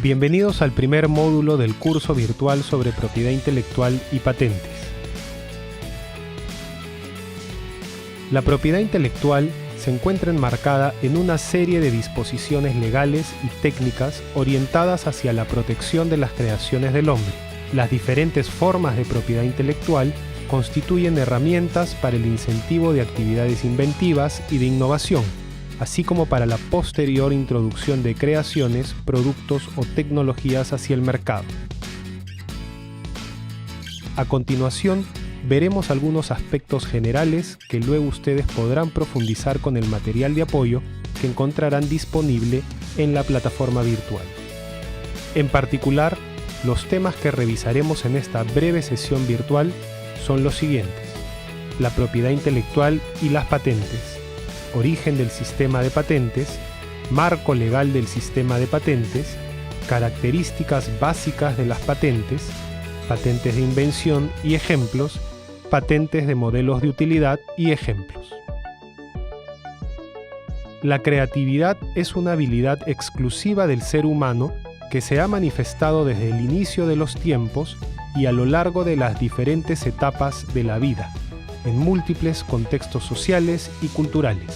Bienvenidos al primer módulo del curso virtual sobre propiedad intelectual y patentes. La propiedad intelectual se encuentra enmarcada en una serie de disposiciones legales y técnicas orientadas hacia la protección de las creaciones del hombre. Las diferentes formas de propiedad intelectual constituyen herramientas para el incentivo de actividades inventivas y de innovación, así como para la posterior introducción de creaciones, productos o tecnologías hacia el mercado. A continuación, veremos algunos aspectos generales que luego ustedes podrán profundizar con el material de apoyo que encontrarán disponible en la plataforma virtual. En particular, los temas que revisaremos en esta breve sesión virtual son los siguientes: la propiedad intelectual y las patentes, origen del sistema de patentes, marco legal del sistema de patentes, características básicas de las patentes, patentes de invención y ejemplos, patentes de modelos de utilidad y ejemplos. La creatividad es una habilidad exclusiva del ser humano que se ha manifestado desde el inicio de los tiempos y a lo largo de las diferentes etapas de la vida, en múltiples contextos sociales y culturales.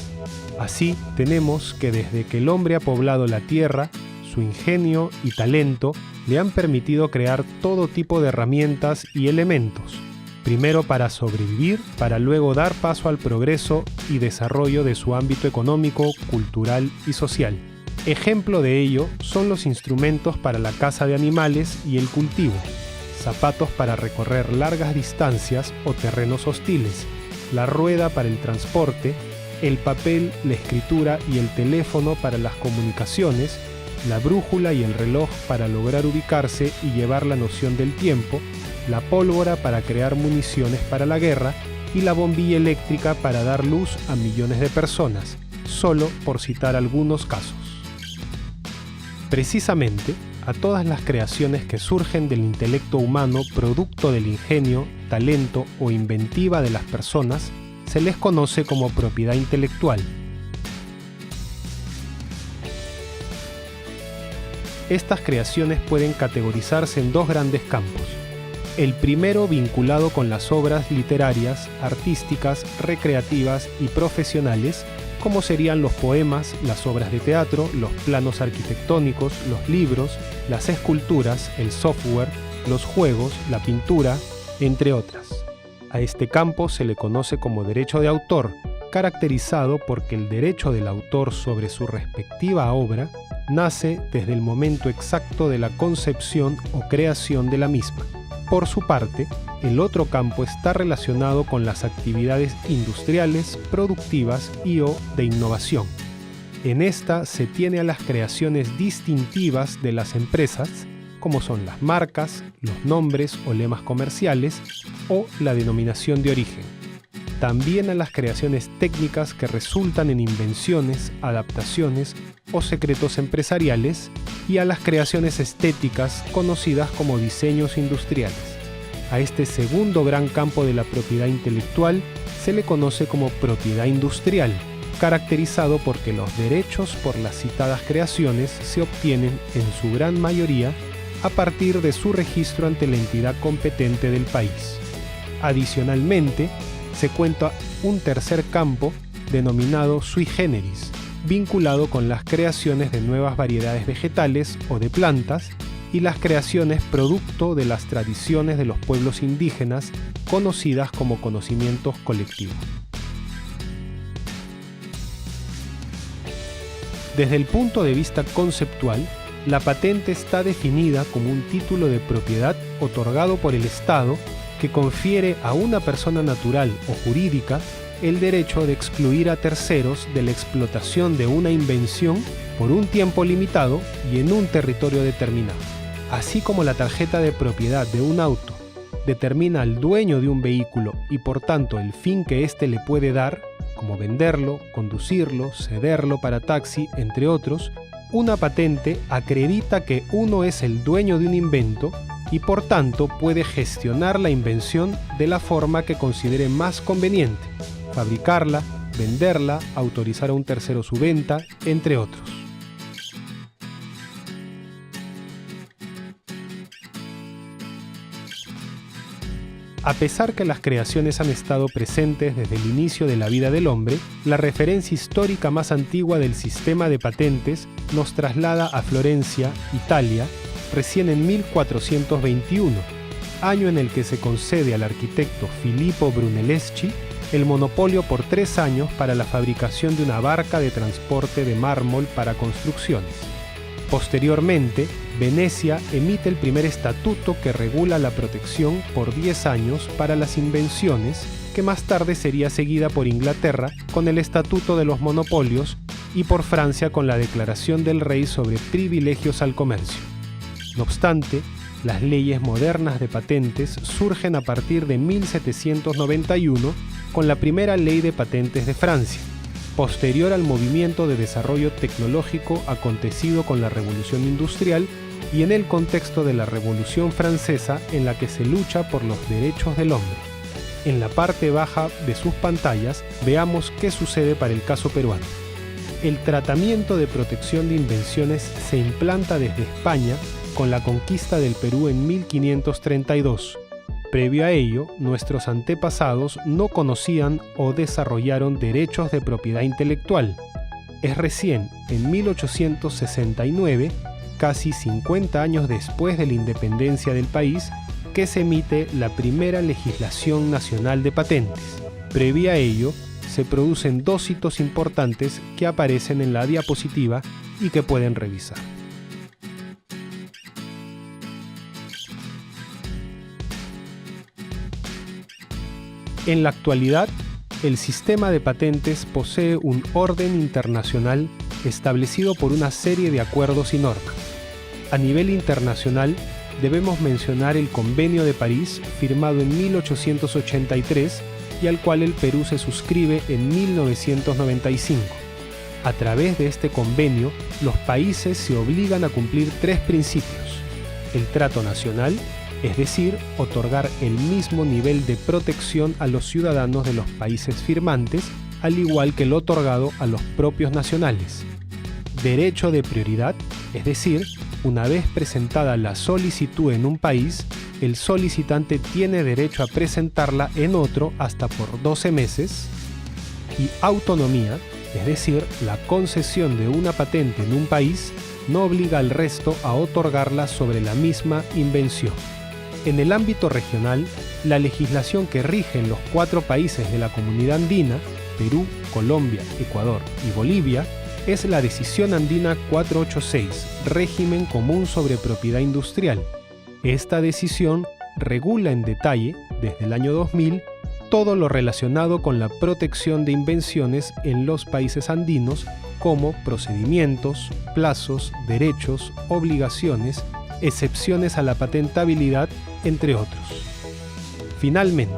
Así, tenemos que desde que el hombre ha poblado la tierra, su ingenio y talento le han permitido crear todo tipo de herramientas y elementos, primero para sobrevivir, para luego dar paso al progreso y desarrollo de su ámbito económico, cultural y social. Ejemplo de ello son los instrumentos para la caza de animales y el cultivo, zapatos para recorrer largas distancias o terrenos hostiles, la rueda para el transporte, el papel, la escritura y el teléfono para las comunicaciones, la brújula y el reloj para lograr ubicarse y llevar la noción del tiempo, la pólvora para crear municiones para la guerra y la bombilla eléctrica para dar luz a millones de personas, solo por citar algunos casos. Precisamente, a todas las creaciones que surgen del intelecto humano producto del ingenio, talento o inventiva de las personas, se les conoce como propiedad intelectual. Estas creaciones pueden categorizarse en dos grandes campos. El primero vinculado con las obras literarias, artísticas, recreativas y profesionales, como serían los poemas, las obras de teatro, los planos arquitectónicos, los libros, las esculturas, el software, los juegos, la pintura, entre otras. A este campo se le conoce como derecho de autor, caracterizado porque el derecho del autor sobre su respectiva obra nace desde el momento exacto de la concepción o creación de la misma. Por su parte, el otro campo está relacionado con las actividades industriales, productivas y/o de innovación. En esta se tiene a las creaciones distintivas de las empresas, como son las marcas, los nombres o lemas comerciales o la denominación de origen. También a las creaciones técnicas que resultan en invenciones, adaptaciones o secretos empresariales, y a las creaciones estéticas conocidas como diseños industriales. A este segundo gran campo de la propiedad intelectual se le conoce como propiedad industrial, caracterizado porque los derechos por las citadas creaciones se obtienen en su gran mayoría a partir de su registro ante la entidad competente del país. Adicionalmente, se cuenta un tercer campo denominado sui generis, vinculado con las creaciones de nuevas variedades vegetales o de plantas y las creaciones producto de las tradiciones de los pueblos indígenas conocidas como conocimientos colectivos. Desde el punto de vista conceptual, la patente está definida como un título de propiedad otorgado por el Estado que confiere a una persona natural o jurídica el derecho de excluir a terceros de la explotación de una invención por un tiempo limitado y en un territorio determinado. Así como la tarjeta de propiedad de un auto determina al dueño de un vehículo y por tanto el fin que éste le puede dar, como venderlo, conducirlo, cederlo para taxi, entre otros, una patente acredita que uno es el dueño de un invento y por tanto puede gestionar la invención de la forma que considere más conveniente, fabricarla, venderla, autorizar a un tercero su venta, entre otros. A pesar que las creaciones han estado presentes desde el inicio de la vida del hombre, la referencia histórica más antigua del sistema de patentes nos traslada a Florencia, Italia, recién en 1421, año en el que se concede al arquitecto Filippo Brunelleschi el monopolio por 3 años para la fabricación de una barca de transporte de mármol para construcciones. Posteriormente, Venecia emite el primer estatuto que regula la protección por 10 años para las invenciones, que más tarde sería seguida por Inglaterra con el Estatuto de los Monopolios y por Francia con la Declaración del Rey sobre privilegios al comercio. No obstante, las leyes modernas de patentes surgen a partir de 1791 con la primera ley de patentes de Francia, posterior al movimiento de desarrollo tecnológico acontecido con la Revolución Industrial y en el contexto de la Revolución Francesa en la que se lucha por los derechos del hombre. En la parte baja de sus pantallas veamos qué sucede para el caso peruano. El tratamiento de protección de invenciones se implanta desde España con la conquista del Perú en 1532. Previo a ello, nuestros antepasados no conocían o desarrollaron derechos de propiedad intelectual. Es recién, en 1869, casi 50 años después de la independencia del país, que se emite la primera legislación nacional de patentes. Previo a ello, se producen 2 hitos importantes que aparecen en la diapositiva y que pueden revisar. En la actualidad, el sistema de patentes posee un orden internacional establecido por una serie de acuerdos y normas. A nivel internacional, debemos mencionar el Convenio de París, firmado en 1883 y al cual el Perú se suscribe en 1995. A través de este convenio, los países se obligan a cumplir 3 principios: el trato nacional, es decir, otorgar el mismo nivel de protección a los ciudadanos de los países firmantes, al igual que el otorgado a los propios nacionales. Derecho de prioridad, es decir, una vez presentada la solicitud en un país, el solicitante tiene derecho a presentarla en otro hasta por 12 meses. Y autonomía, es decir, la concesión de una patente en un país no obliga al resto a otorgarla sobre la misma invención. En el ámbito regional, la legislación que rige en los 4 países de la Comunidad Andina, Perú, Colombia, Ecuador y Bolivia, es la Decisión Andina 486, Régimen Común sobre Propiedad Industrial. Esta decisión regula en detalle, desde el año 2000, todo lo relacionado con la protección de invenciones en los países andinos, como procedimientos, plazos, derechos, obligaciones, excepciones a la patentabilidad, entre otros. Finalmente,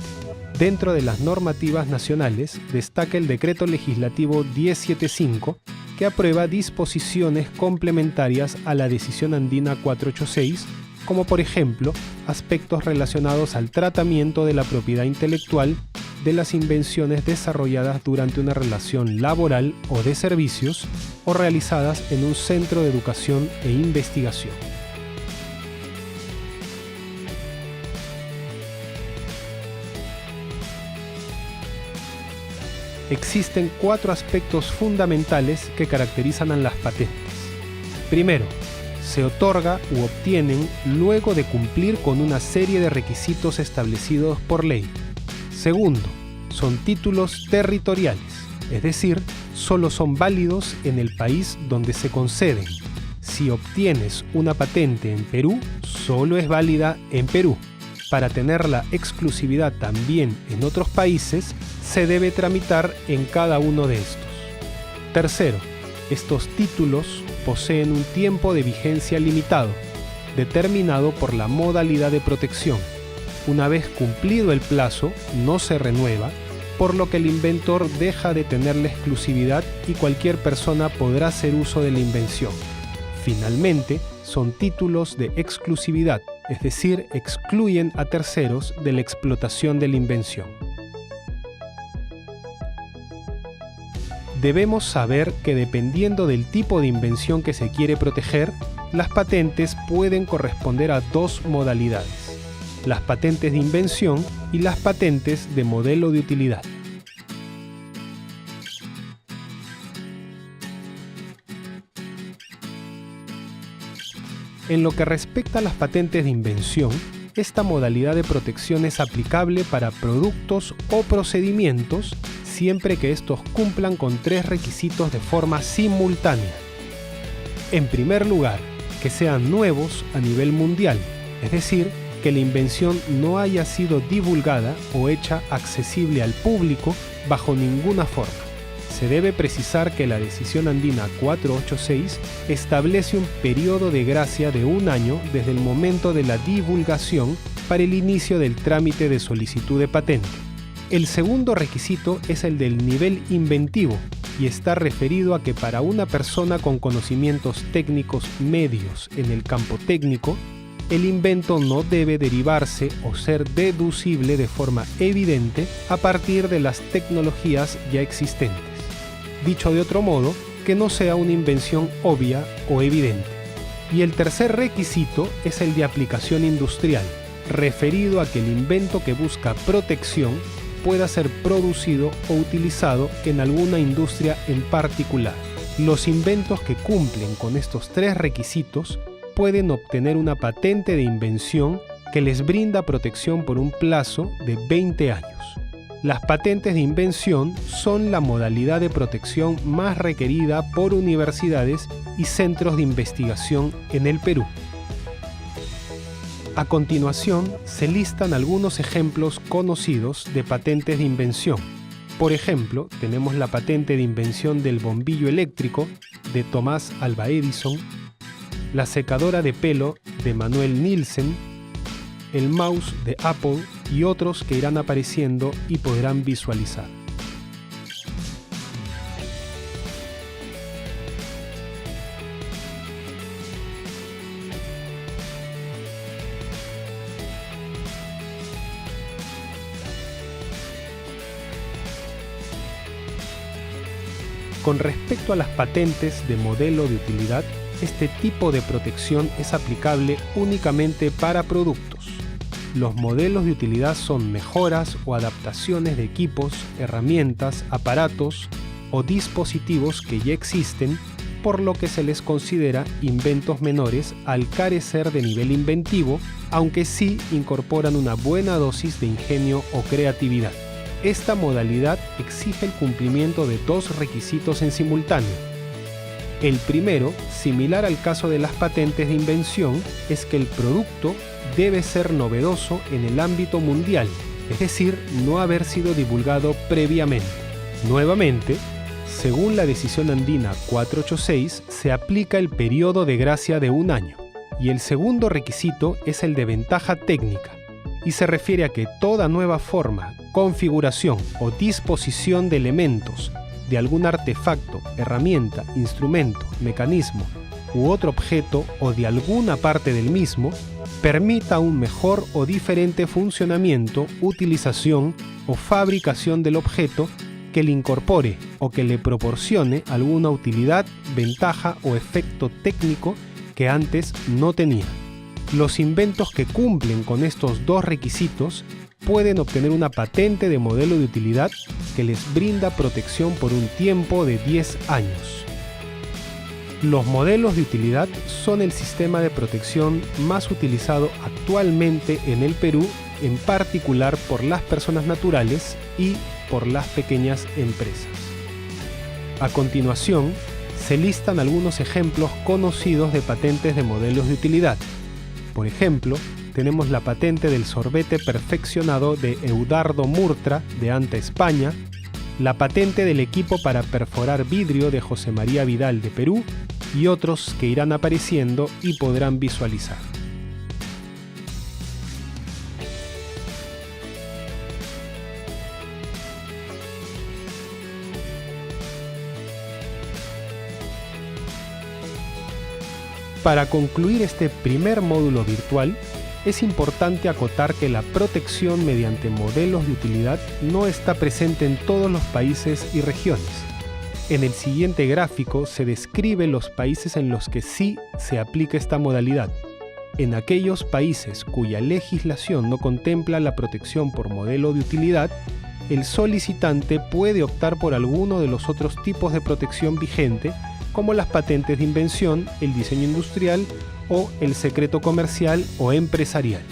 dentro de las normativas nacionales destaca el Decreto Legislativo 1075, que aprueba disposiciones complementarias a la Decisión Andina 486, como por ejemplo aspectos relacionados al tratamiento de la propiedad intelectual de las invenciones desarrolladas durante una relación laboral o de servicios o realizadas en un centro de educación e investigación. Existen 4 aspectos fundamentales que caracterizan a las patentes. Primero, se otorga u obtienen luego de cumplir con una serie de requisitos establecidos por ley. Segundo, son títulos territoriales, es decir, solo son válidos en el país donde se conceden. Si obtienes una patente en Perú, solo es válida en Perú. Para tener la exclusividad también en otros países, se debe tramitar en cada uno de estos. Tercero, estos títulos poseen un tiempo de vigencia limitado, determinado por la modalidad de protección. Una vez cumplido el plazo, no se renueva, por lo que el inventor deja de tener la exclusividad y cualquier persona podrá hacer uso de la invención. Finalmente, son títulos de exclusividad, es decir, excluyen a terceros de la explotación de la invención. Debemos saber que dependiendo del tipo de invención que se quiere proteger, las patentes pueden corresponder a 2 modalidades. las patentes de invención y las patentes de modelo de utilidad. En lo que respecta a las patentes de invención, esta modalidad de protección es aplicable para productos o procedimientos siempre que estos cumplan con 3 requisitos de forma simultánea. En primer lugar, que sean nuevos a nivel mundial, es decir, que la invención no haya sido divulgada o hecha accesible al público bajo ninguna forma. Se debe precisar que la Decisión Andina 486 establece un periodo de gracia de 1 año desde el momento de la divulgación para el inicio del trámite de solicitud de patente. El segundo requisito es el del nivel inventivo y está referido a que para una persona con conocimientos técnicos medios en el campo técnico, el invento no debe derivarse o ser deducible de forma evidente a partir de las tecnologías ya existentes. Dicho de otro modo, que no sea una invención obvia o evidente. Y el tercer requisito es el de aplicación industrial, referido a que el invento que busca protección pueda ser producido o utilizado en alguna industria en particular. Los inventos que cumplen con estos 3 requisitos pueden obtener una patente de invención que les brinda protección por un plazo de 20 años. Las patentes de invención son la modalidad de protección más requerida por universidades y centros de investigación en el Perú. A continuación, se listan algunos ejemplos conocidos de patentes de invención. Por ejemplo, tenemos la patente de invención del bombillo eléctrico de Thomas Alva Edison, la secadora de pelo de Manuel Nielsen, el mouse de Apple y otros que irán apareciendo y podrán visualizar. Con respecto a las patentes de modelo de utilidad, este tipo de protección es aplicable únicamente para productos. Los modelos de utilidad son mejoras o adaptaciones de equipos, herramientas, aparatos o dispositivos que ya existen, por lo que se les considera inventos menores al carecer de nivel inventivo, aunque sí incorporan una buena dosis de ingenio o creatividad. Esta modalidad exige el cumplimiento de 2 requisitos en simultáneo. El primero, similar al caso de las patentes de invención, es que el producto debe ser novedoso en el ámbito mundial, es decir, no haber sido divulgado previamente. Nuevamente, según la Decisión Andina 486, se aplica el periodo de gracia de 1 año, y el segundo requisito es el de ventaja técnica, y se refiere a que toda nueva forma, configuración o disposición de elementos de algún artefacto, herramienta, instrumento, mecanismo u otro objeto o de alguna parte del mismo permita un mejor o diferente funcionamiento, utilización o fabricación del objeto que le incorpore o que le proporcione alguna utilidad, ventaja o efecto técnico que antes no tenía. Los inventos que cumplen con estos 2 requisitos pueden obtener una patente de modelo de utilidad que les brinda protección por un tiempo de 10 años. Los modelos de utilidad son el sistema de protección más utilizado actualmente en el Perú, en particular por las personas naturales y por las pequeñas empresas. A continuación, se listan algunos ejemplos conocidos de patentes de modelos de utilidad. Por ejemplo, tenemos la patente del sorbete perfeccionado de Eudardo Murtra de Anta España, la patente del equipo para perforar vidrio de José María Vidal de Perú y otros que irán apareciendo y podrán visualizar. Para concluir este primer módulo virtual, es importante acotar que la protección mediante modelos de utilidad no está presente en todos los países y regiones. En el siguiente gráfico se describe los países en los que sí se aplica esta modalidad. En aquellos países cuya legislación no contempla la protección por modelo de utilidad, el solicitante puede optar por alguno de los otros tipos de protección vigente, como las patentes de invención, el diseño industrial o el secreto comercial o empresarial.